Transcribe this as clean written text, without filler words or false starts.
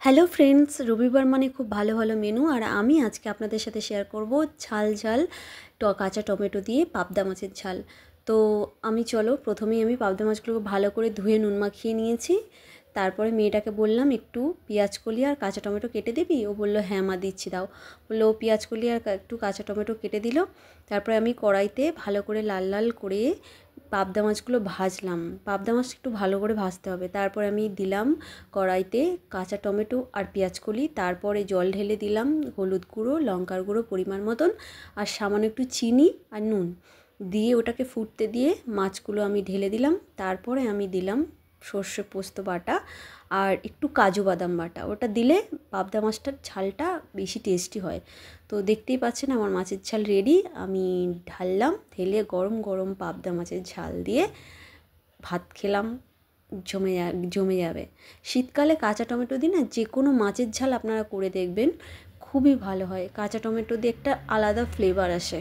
Hello friends, রবিবার মানে খুব ভালো ভালো মেনু। আর আমি আজকে আপনাদের সাথে শেয়ার করব ঝাল ঝাল কাঁচা টমেটো দিয়ে পাবদা মাছের ঝাল। তো চলো প্রথমেই আমি পাবদা মাছগুলোকে ভালো করে ধুয়ে নুন মাখিয়ে নিয়েছি। তারপরে মেয়েটাকে বললাম একটু পেঁয়াজ কলি আর কাঁচা টমেটো কেটে দিবি। ও বললো হ্যাঁ মা দিচ্ছি, দাও। বললো ও পেঁয়াজ কলি আর একটু কাঁচা টমেটো কেটে দিল। তারপরে আমি কড়াইতে ভালো করে লাল লাল করে পাবদা মাছগুলো ভাজলাম। পাবদা মাছ একটু ভালো করে ভাজতে হবে। তারপরে আমি দিলাম কড়াইতে কাঁচা টমেটো আর পেঁয়াজ কলি, তারপরে জল ঢেলে দিলাম হলুদ গুঁড়ো, লঙ্কার গুঁড়ো পরিমাণ মতন, আর সামান্য একটু চিনি আর নুন দিয়ে ওটাকে ফুটতে দিয়ে মাছগুলো আমি ঢেলে দিলাম। তারপরে আমি দিলাম সর্ষে পোস্ত বাটা আর একটু কাজু বাদাম বাটা। ওটা দিলে পাবদা মাছটার ঝালটা বেশি টেস্টি হয়। তো দেখতেই পাচ্ছেন আমার মাছের ঝাল রেডি। আমি ঢাললাম, ঢেলে গরম গরম পাবদা মাছের ঝাল দিয়ে ভাত খেলাম। জমে যাবে। শীতকালে কাঁচা টমেটো দিয়ে না যে কোনো মাছের ঝাল আপনারা করে দেখবেন, খুবই ভালো হয়। কাঁচা টমেটো দিয়ে একটা আলাদা ফ্লেভার আসে।